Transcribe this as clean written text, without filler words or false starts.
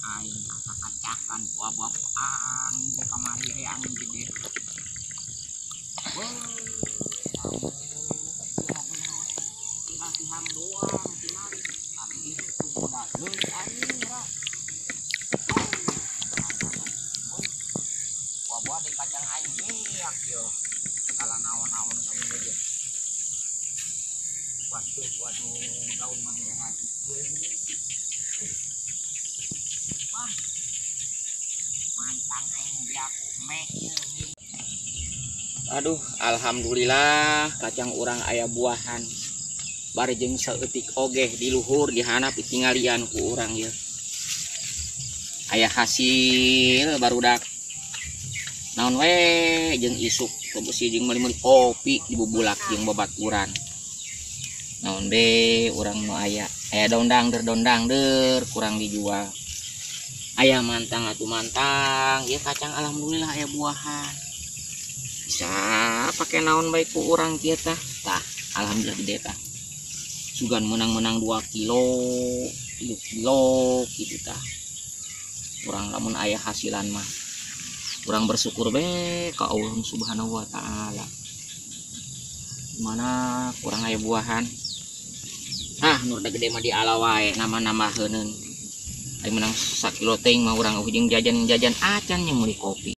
aing acak-acakan buah-buah angin ke kamari aya angin gede. Woi, kamu cuma punya tinggal siham doang tinggalin. Tapi itu tuh udah leuwih aing ra. Buah-buah di kacang aing ngiak yo. Salah naon-naon kamu ge. Waduh, daun mangga hati. Wah, mantang aing biaku me ieu. Aduh, alhamdulillah kacang urang aya buahan. Bari jeung saeutik oge di luhur dihanap tingalian ku urang ieu. Aya hasil barudak. Naon we jeung isuk beusi jeung meuli-meuli kopi dibubulak jeung babaturan. Naon be urang nu aya daun dangder kurang dijual. Aya mantang atuh mantang, ieu kacang alhamdulillah aya buahan. Bisa pakai naon baik ku urang kieu tah. Tah, alhamdulillah gede tah. Sugan menang-menang 2 kilo, 3 kilo gitu tah. Urang lamun aya hasilan mah. Urang bersyukur be ka Allah Subhanahu wa taala. Dimana kurang aya buahan. Nur da gede mah di ala wae nambah-nambah heuneun. Ari menang 1 kilo teuing mah urang ujung jajan-jajan acan nya meuli kopi.